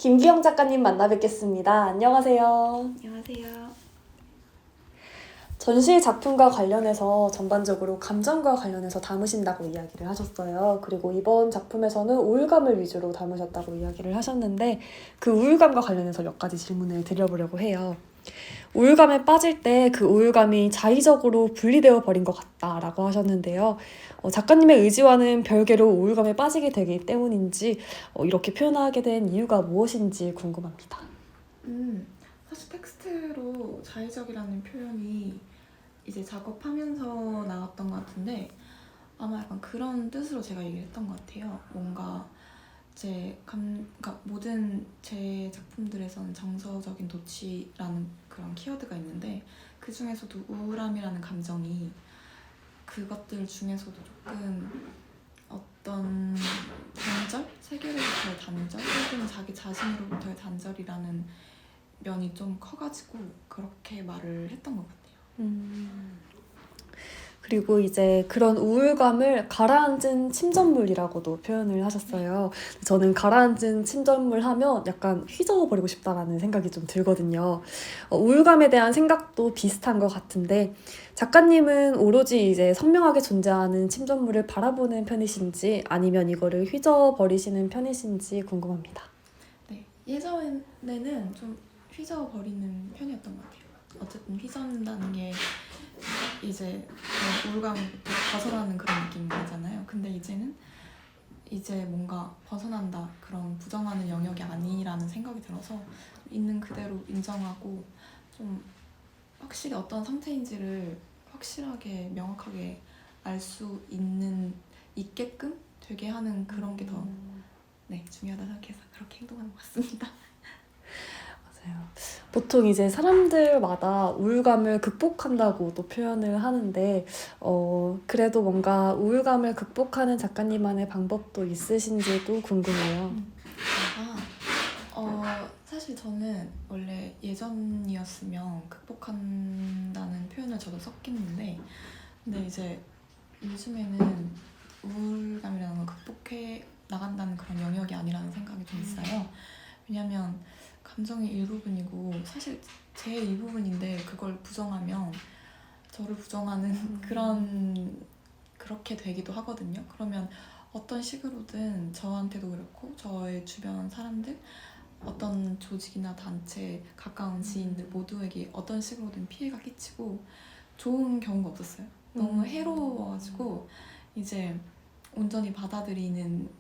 김기영 작가님 만나 뵙겠습니다. 안녕하세요. 안녕하세요. 전시 작품과 관련해서 전반적으로 감정과 관련해서 담으신다고 이야기를 하셨어요. 그리고 이번 작품에서는 우울감을 위주로 담으셨다고 이야기를 하셨는데 그 우울감과 관련해서 몇 가지 질문을 드려보려고 해요. 우울감에 빠질 때 그 우울감이 자의적으로 분리되어 버린 것 같다라고 하셨는데요. 작가님의 의지와는 별개로 우울감에 빠지게 되기 때문인지 이렇게 표현하게 된 이유가 무엇인지 궁금합니다. 사실 텍스트로 자의적이라는 표현이 이제 작업하면서 나왔던 것 같은데 아마 약간 그런 뜻으로 제가 얘기를 했던 것 같아요. 뭔가 그러니까 모든 제 작품들에서는 정서적인 도취라는 그런 키워드가 있는데 그 중에서도 우울함이라는 감정이 그것들 중에서도 조금 어떤 단절? 세계로부터의 단절? 혹은 자기 자신으로부터의 단절이라는 면이 좀 커가지고 그렇게 말을 했던 것 같아요. 그리고 이제 그런 우울감을 가라앉은 침전물이라고도 표현을 하셨어요. 저는 가라앉은 침전물 하면 약간 휘저어버리고 싶다라는 생각이 좀 들거든요. 우울감에 대한 생각도 비슷한 것 같은데 작가님은 오로지 이제 선명하게 존재하는 침전물을 바라보는 편이신지 아니면 이거를 휘저어버리시는 편이신지 궁금합니다. 네, 예전에는 좀 휘저어버리는 편이었던 것 같아요. 어쨌든 휘저는다는 게 이제 그런 우울감부터 벗어나는 그런 느낌이잖아요. 근데 이제는 이제 뭔가 벗어난다, 그런 부정하는 영역이 아니라는 생각이 들어서 있는 그대로 인정하고 좀 확실히 어떤 상태인지를 확실하게 명확하게 알 수 있게끔 되게 하는 그런 게 더 중요하다 생각해서 그렇게 행동하는 것 같습니다. 맞아요. 보통 이제 사람들마다 우울감을 극복한다고도 표현을 하는데 그래도 뭔가 우울감을 극복하는 작가님만의 방법도 있으신지도 궁금해요. 사실 저는 원래 예전이었으면 극복한다는 표현을 저도 썼겠는데 근데 이제 요즘에는 우울감이라는 걸 극복해 나간다는 그런 영역이 아니라는 생각이 좀 있어요. 왜냐면 감정의 일부분이고 사실 제 일부분인데 그걸 부정하면 저를 부정하는 그렇게 되기도 하거든요. 그러면 어떤 식으로든 저한테도 그렇고 저의 주변 사람들 어떤 조직이나 단체 가까운 지인들 모두에게 어떤 식으로든 피해가 끼치고 좋은 경우가 없었어요. 너무 해로워가지고 이제 온전히 받아들이려는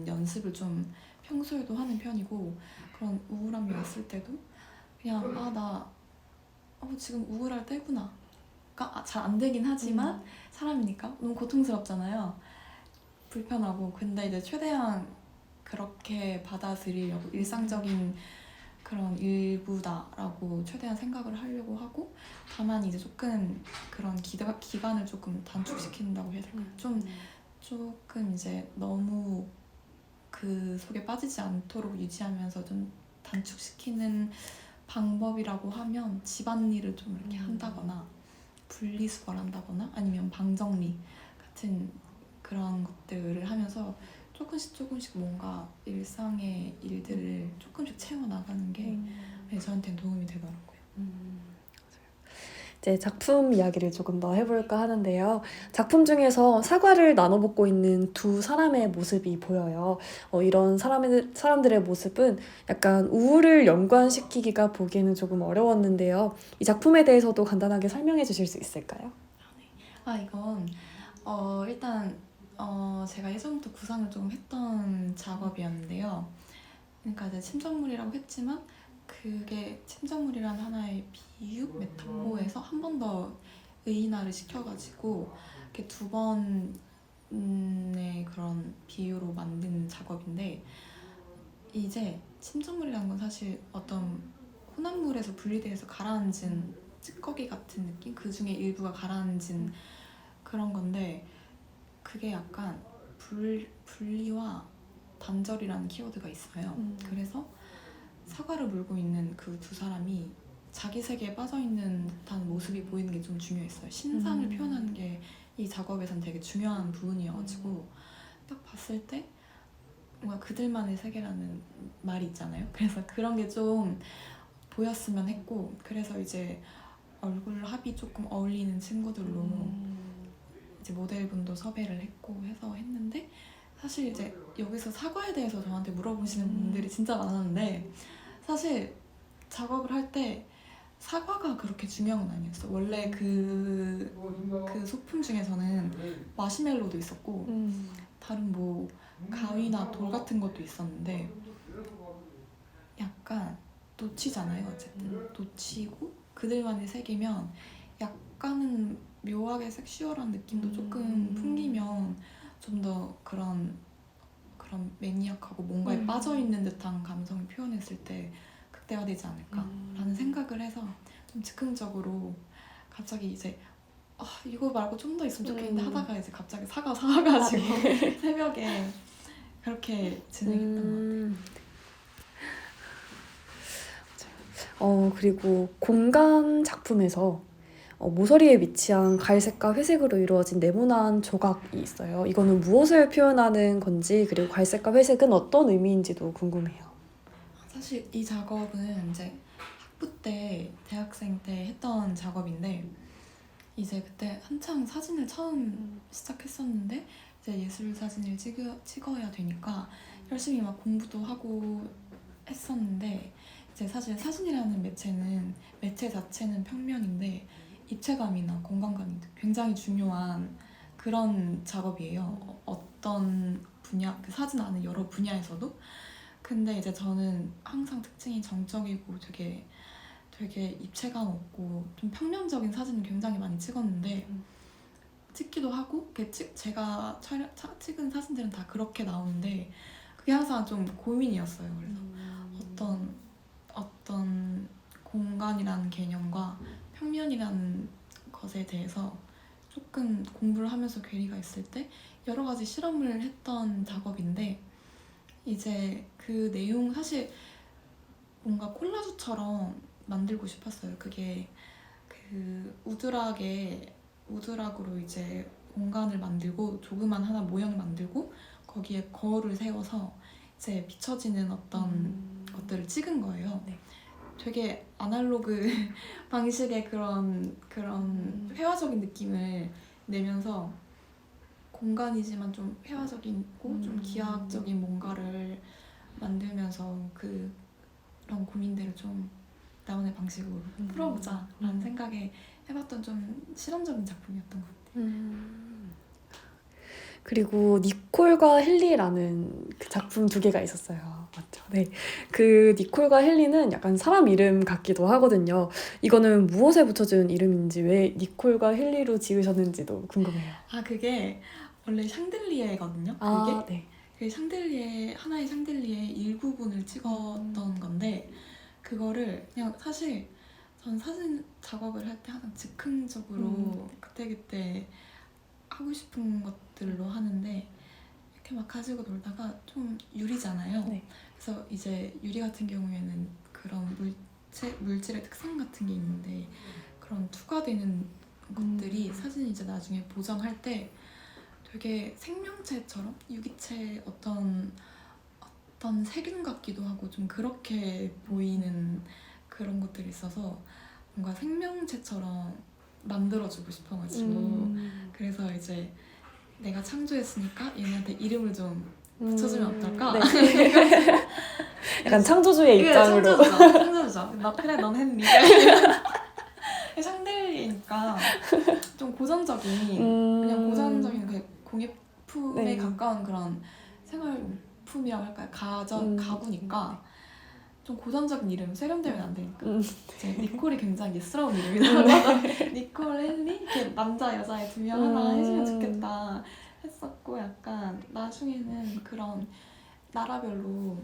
연습을 좀 평소에도 하는 편이고 그런 우울함이 왔을 때도 그냥 나 지금 우울할 때구나. 그러니까 잘 안 되긴 하지만 사람이니까 너무 고통스럽잖아요. 불편하고 근데 이제 최대한 그렇게 받아들이려고 일상적인 그런 일부다라고 최대한 생각을 하려고 하고 다만 이제 조금 그런 기간을 조금 단축시킨다고 해야 될까요? 조금 이제 너무 그 속에 빠지지 않도록 유지하면서 좀 단축시키는 방법이라고 하면 집안일을 좀 이렇게 한다거나 분리수거를 한다거나 아니면 방정리 같은 그런 것들을 하면서 조금씩 뭔가 일상의 일들을 조금씩 채워나가는 게 저한테는 도움이 되더라고요. 이제 작품 이야기를 조금 더 해볼까 하는데요. 작품 중에서 사과를 나눠 먹고 있는 두 사람의 모습이 보여요. 이런 사람들의 모습은 약간 우울을 연관시키기가 보기에는 조금 어려웠는데요. 이 작품에 대해서도 간단하게 설명해 주실 수 있을까요? 이건 일단 제가 예전부터 구상을 조금 했던 작업이었는데요. 그러니까 이제 침전물이라고 했지만 그게 침전물이란 하나의 비유 메타포에서 한 번 더 의인화를 시켜가지고 이렇게 두 번의 그런 비유로 만든 작업인데 이제 침전물이라는 건 사실 어떤 혼합물에서 분리돼서 가라앉은 찌꺼기 같은 느낌? 그 중에 일부가 가라앉은 그런 건데 그게 약간 분리와 단절이라는 키워드가 있어요. 그래서 사과를 물고 있는 그 두 사람이 자기 세계에 빠져있는 듯한 모습이 보이는 게 좀 중요했어요. 신상을 표현하는 게 이 작업에선 되게 중요한 부분이어가지고 딱 봤을 때 뭔가 그들만의 세계라는 말이 있잖아요. 그래서 그런 게 좀 보였으면 했고, 그래서 이제 얼굴 합이 조금 어울리는 친구들로 이제 모델분도 섭외를 했고 해서 했는데, 사실 이제 여기서 사과에 대해서 저한테 물어보시는 분들이 진짜 많았는데, 사실 작업을 할 때 사과가 그렇게 중요한 건 아니었어. 원래 그 소품 중에서는 마시멜로도 있었고 다른 뭐 가위나 돌 같은 것도 있었는데, 약간 노치잖아요. 어쨌든 노치고 그들만의 세계면 약간은 묘하게 섹슈얼한 느낌도 조금 풍기면 좀 더 그런 매니악하고 뭔가에 빠져있는 듯한 감성을 표현했을 때 극대화되지 않을까라는 생각을 해서 좀 즉흥적으로 갑자기 이제 이거 말고 좀 더 있으면 좋겠는데 하다가 이제 갑자기 사과 사와가지고 새벽에 그렇게 진행했던 것 같아요. 그리고 공간 작품에서 모서리에 위치한 갈색과 회색으로 이루어진 네모난 조각이 있어요. 이거는 무엇을 표현하는 건지, 그리고 갈색과 회색은 어떤 의미인지도 궁금해요. 사실 이 작업은 이제 학부 때 대학생 때 했던 작업인데, 이제 그때 한창 사진을 처음 시작했었는데 이제 예술 사진을 찍어야 되니까 열심히 막 공부도 하고 했었는데, 이제 사실 사진이라는 매체 자체는 평면인데 입체감이나 공간감이 굉장히 중요한 그런 작업이에요. 어떤 분야, 그 사진 안에 여러 분야에서도. 근데 이제 저는 항상 특징이 정적이고 되게 입체감 없고 좀 평면적인 사진을 굉장히 많이 찍었는데, 찍기도 하고 제가 찍은 사진들은 다 그렇게 나오는데 그게 항상 좀 고민이었어요. 그래서 어떤 공간이라는 개념과 평면이라는 것에 대해서 조금 공부를 하면서 괴리가 있을 때 여러 가지 실험을 했던 작업인데, 이제 그 내용 사실 뭔가 콜라주처럼 만들고 싶었어요. 그게 그 우드락으로 이제 공간을 만들고 조그만 하나 모형을 만들고 거기에 거울을 세워서 이제 비춰지는 어떤 것들을 찍은 거예요. 네. 되게 아날로그 방식의 그런 회화적인 느낌을 내면서 공간이지만 좀 회화적이고 좀 기하학적인 뭔가를 만들면서 그런 고민들을 좀 나만의 방식으로 풀어보자라는 생각에 해봤던 좀 실험적인 작품이었던 것 같아요. 그리고 니콜과 헨리라는 그 작품 2개가 있었어요. 맞죠? 네. 그 니콜과 헨리는 약간 사람 이름 같기도 하거든요. 이거는 무엇에 붙여준 이름인지, 왜 니콜과 헨리로 지으셨는지도 궁금해요. 그게 원래 샹들리에거든요. 네. 그 하나의 샹들리에 일부분을 찍었던 건데, 그거를 그냥 사실 전 사진 작업을 할 때 항상 즉흥적으로 그때그때 하고 싶은 것들로 하는데, 이렇게 막 가지고 놀다가 좀 유리잖아요. 네. 그래서 이제 유리 같은 경우에는 그런 물질의 특성 같은 게 있는데, 그런 투과되는 것들이 사진 이제 나중에 보정할 때 되게 생명체처럼 유기체 어떤 세균 같기도 하고 좀 그렇게 보이는 그런 것들이 있어서 뭔가 생명체처럼 만들어주고 싶어가지고 그래서 이제 내가 창조했으니까 얘네한테 이름을 좀 붙여주면 어떨까? 네. 약간 창조주의 입장으로. 창조주죠. 그래 넌 했니? 샹들리에니까 좀 고전적인 그냥 고전적인 그 공예품에 네. 가까운 그런 생활용품이라고 할까요? 가구니까 좀 고전적인 이름 세련되면 안 되니까 이제 니콜이 굉장히 예스러운 이름이더라고요. 니콜, 헨리 이렇게 남자 여자애 2명 하나 해주면 좋겠다 했었고, 약간 나중에는 그런 나라별로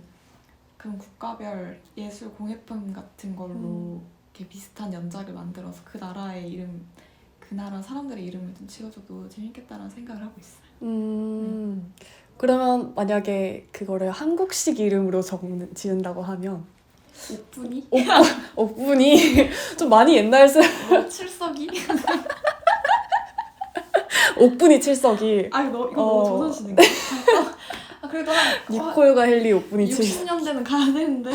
그런 국가별 예술 공예품 같은 걸로 이렇게 비슷한 연작을 만들어서 그 나라의 이름, 그 나라 사람들의 이름을 좀 지어줘도 재밌겠다라는 생각을 하고 있어요. 그러면 만약에 그거를 한국식 이름으로 지은다고 하면 옥분이? 옥분이 좀 많이 옛날 칠석이? 옥분이 칠석이. 이거 너무 조선시대인가? 그래도 한 니콜과 헬리 옷분이 60년대는 가야 되는데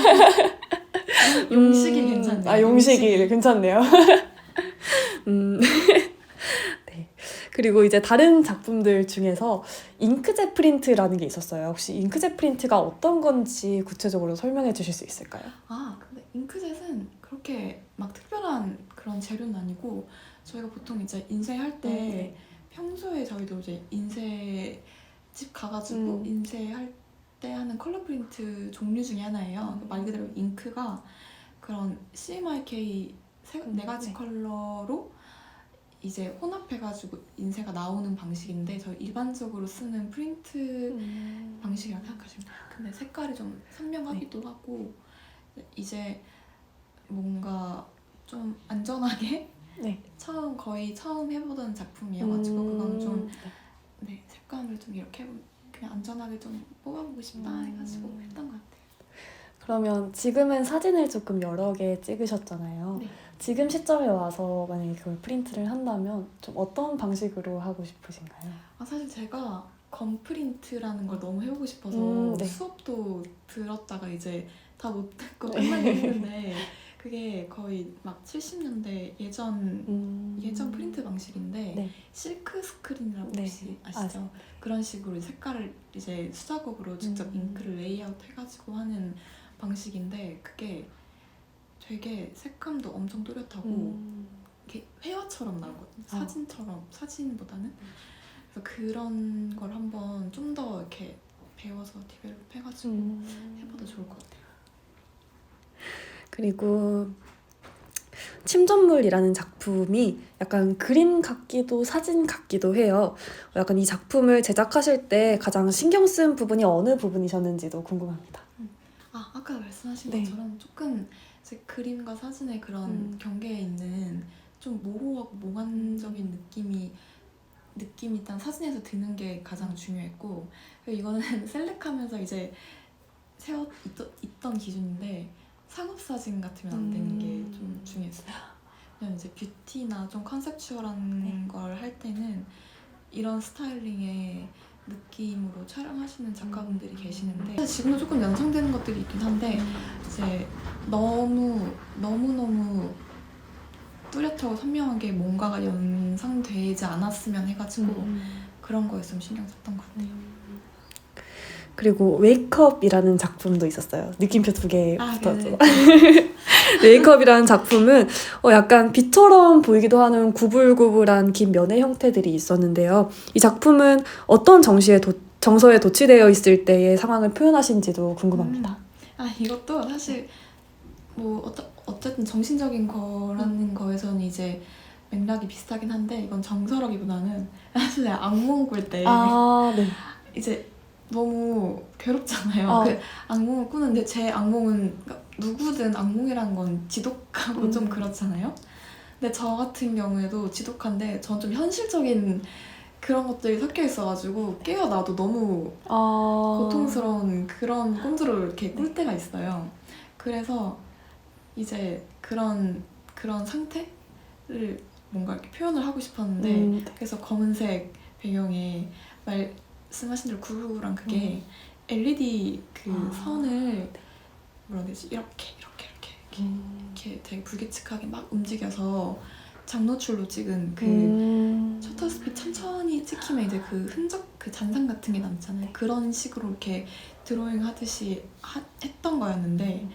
용식이 괜찮네요. 아, 용식이 괜찮네요. 네. 그리고 이제 다른 작품들 중에서 잉크젯 프린트라는 게 있었어요. 혹시 잉크젯 프린트가 어떤 건지 구체적으로 설명해 주실 수 있을까요? 아, 근데 잉크젯은 그렇게 막 특별한 그런 재료는 아니고 저희가 보통 이제 인쇄할 때 네. 평소에 저희도 이제 인쇄집 가가지고 인쇄할 때 하는 컬러 프린트 종류 중에 하나예요. 말 그대로 잉크가 그런 CMYK 네 가지 네. 컬러로 이제 혼합해가지고 인쇄가 나오는 방식인데 저희 일반적으로 쓰는 프린트 방식이라고 생각하시면 돼요. 근데 색깔이 좀 선명하기도 하고 이제 뭔가 좀 안전하게 네. 거의 처음 해보던 작품이어가지고 그건 좀 네, 색감을 좀 이렇게 그냥 안전하게 좀 뽑아보고 싶다 해가지고 했던 것 같아요. 그러면 지금은 사진을 조금 여러 개 찍으셨잖아요. 네. 지금 시점에 와서 만약에 그걸 프린트를 한다면 좀 어떤 방식으로 하고 싶으신가요? 아, 사실 제가 검 프린트라는 걸 너무 해보고 싶어서 네. 수업도 들었다가 이제 다 못 듣고 끝나긴 했는데 그게 거의 막 70년대 예전 프린트 방식인데 네. 실크 스크린이라고 네. 혹시 아시죠? 그런 식으로 색깔을 이제 수작업으로 직접 잉크를 레이아웃 해가지고 하는 방식인데 그게 되게 색감도 엄청 또렷하고 이렇게 회화처럼 나오거든요. 사진보다는. 그래서 그런 걸 한번 좀 더 이렇게 배워서 디벨롭 해가지고 해봐도 좋을 것 같아요. 그리고 침전물이라는 작품이 약간 그림 같기도 사진 같기도 해요. 약간 이 작품을 제작하실 때 가장 신경 쓴 부분이 어느 부분이셨는지도 궁금합니다. 아, 아까 말씀하신 네. 것처럼 조금 이제 그림과 사진의 그런 경계에 있는 좀 모호하고 몽환적인 느낌이 일단 사진에서 드는 게 가장 중요했고 이거는 셀렉하면서 이제 있던 기준인데 상업사진 같으면 안 되는 게 좀 중요했어요. 그냥 이제 뷰티나 좀 컨셉추얼한 걸 할 때는 이런 스타일링의 느낌으로 촬영하시는 작가분들이 계시는데 사실 지금도 조금 연상되는 것들이 있긴 한데 이제 너무 뚜렷하고 선명하게 뭔가가 연상되지 않았으면 해가지고 그런 거에 좀 신경 썼던 것 같아요. 그리고 웨이크업이라는 작품도 있었어요. 느낌표 2개 붙었죠. 네. 웨이크업이라는 작품은 약간 빛처럼 보이기도 하는 구불구불한 긴 면의 형태들이 있었는데요. 이 작품은 어떤 정서에 도취되어 있을 때의 상황을 표현하신지도 궁금합니다. 아, 이것도 사실 뭐 어쨌든 정신적인 거라는 거에서는 이제 맥락이 비슷하긴 한데 이건 정서라기보다는 사실 악몽 꿀 때 네. 이제 너무 괴롭잖아요. 그 악몽을 꾸는데 제 악몽은 누구든 악몽이란 건 지독하고 좀 그렇잖아요. 근데 저 같은 경우에도 지독한데 전 좀 현실적인 그런 것들이 섞여 있어가지고 깨어나도 너무 고통스러운 그런 꿈들을 이렇게 꿀 때가 있어요. 그래서 이제 그런 상태를 뭔가 이렇게 표현을 하고 싶었는데 그래서 검은색 배경에 말씀하신 대로 구불구불한 그게 LED 그 선을 뭐라 해야 되지? 이렇게 되게 불규칙하게 막 움직여서 장노출로 찍은 그 셔터 스피드 천천히 찍히면 이제 그 흔적, 그 잔상 같은 게 남잖아요. 그런 식으로 이렇게 드로잉 하듯이 했던 거였는데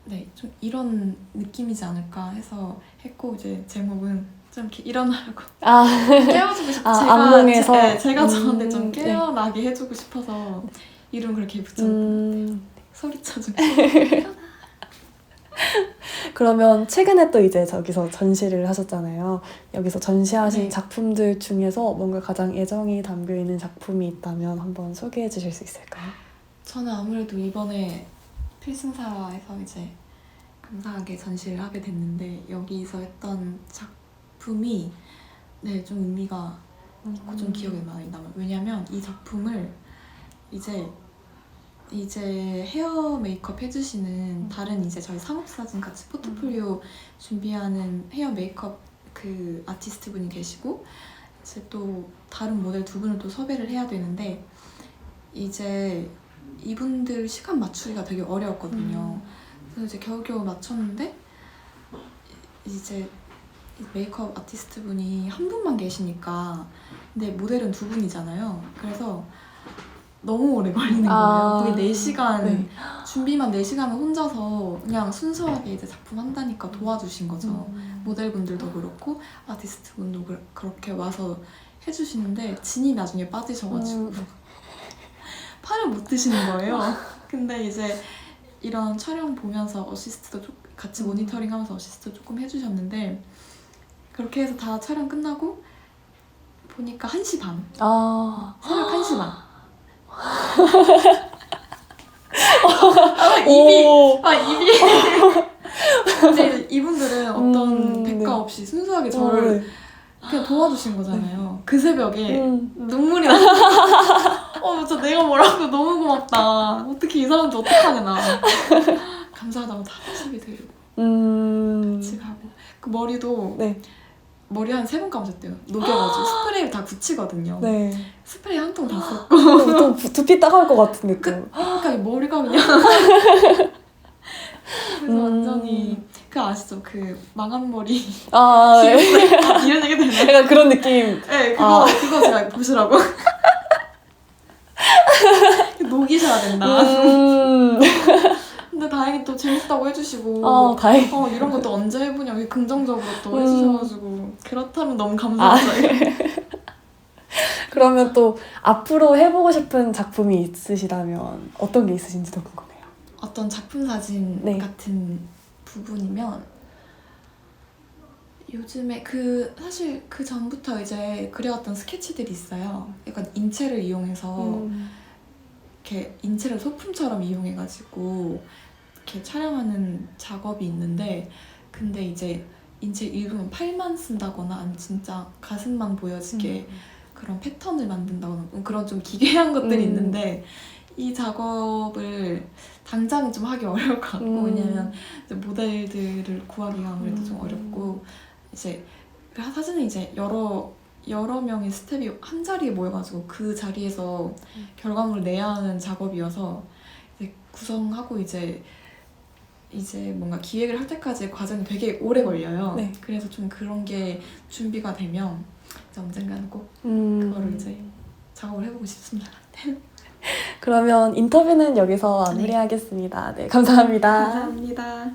네, 좀 이런 느낌이지 않을까 해서 했고 이제 제목은 좀 이렇게 일어나라고 깨워주고 싶어. 악몽에서 제가 저한테 좀 깨어나게 해주고 싶어서 이름 그렇게 붙였는데 소리쳐주고 그러면 최근에 또 이제 저기서 전시를 하셨잖아요. 여기서 전시하신 작품들 중에서 뭔가 가장 애정이 담겨있는 작품이 있다면 한번 소개해 주실 수 있을까요? 저는 아무래도 이번에 필승사에서 이제 감사하게 전시를 하게 됐는데 여기서 했던 작품이 네, 좀 의미가 있고 좀 기억에 많이 남아요. 왜냐면 이 작품을 이제 헤어 메이크업 해주시는 다른 이제 저희 상업사진 같이 포트폴리오 준비하는 헤어 메이크업 그 아티스트 분이 계시고 이제 또 다른 모델 2분을 또 섭외를 해야 되는데 이제 이분들 시간 맞추기가 되게 어려웠거든요. 그래서 이제 겨우겨우 맞췄는데 이제 메이크업 아티스트 분이 한 분만 계시니까 근데 모델은 두 분이잖아요. 그래서 너무 오래 걸리는 거예요. 거의 4시간 네. 준비만 4시간을 혼자서 그냥 순수하게 이제 작품 한다니까 도와주신 거죠. 모델분들도 그렇고 아티스트 분도 그렇게 와서 해주시는데 진이 나중에 빠지셔가지고 팔을 못 드시는 거예요. 근데 이제 이런 촬영 보면서 어시스트도 같이 모니터링하면서 어시스트 조금 해주셨는데 그렇게 해서 다 촬영 끝나고 보니까 1시 반. 새벽 1시 반. 입이. 근데 이분들은 어떤 대가 없이 순수하게 저를 그냥 도와주신 거잖아요. 그 새벽에 눈물이 나. 진짜 내가 뭐라고 너무 고맙다. 어떻게 이 사람한테 어떡하냐 나. 감사하다고 다 집에 데리고 같이 가고 그 머리도 네. 머리 한 3번 감으셨대요. 녹여가지고 스프레이를 다 굳히거든요. 네. 스프레이 한 통 다 썼고 좀 두피 따가울 것 같은 느낌. 그러니까 이 머리가 그냥 그래서 완전히 그 아시죠? 그 망한 머리 네. 이런 얘기 되네. 약간 그런 느낌. 네, 그거 제가 보시라고. 녹이셔야 된다. 근데 다행히 또 재밌다고 해주시고 다행. 이런 것도 언제 해보냐 긍정적으로 또 해주셔가지고 그렇다면 너무 감사하죠. 그러면 또 앞으로 해보고 싶은 작품이 있으시다면 어떤 게 있으신지도 궁금해요. 어떤 작품 사진 네. 같은 부분이면 요즘에 사실 그 전부터 이제 그려왔던 스케치들이 있어요. 약간 인체를 이용해서 이렇게 인체를 소품처럼 이용해가지고 이렇게 촬영하는 작업이 있는데 근데 이제 인체 일부분 팔만 쓴다거나 아니면 진짜 가슴만 보여지게 그런 패턴을 만든다거나 그런 좀 기괴한 것들이 있는데 이 작업을 당장은 좀 하기 어려울 것 같고 왜냐면 이제 모델들을 구하기가 아무래도 좀 어렵고 이제 사진은 이제 여러 명의 스텝이 한 자리에 모여가지고 그 자리에서 결과물을 내야 하는 작업이어서 이제 구성하고 이제 뭔가 기획을 할 때까지의 과정이 되게 오래 걸려요. 네. 그래서 좀 그런 게 준비가 되면 이제 언젠가는 꼭 그거를 이제 작업을 해보고 싶습니다. 그러면 인터뷰는 여기서 마무리하겠습니다. 네, 감사합니다. 감사합니다.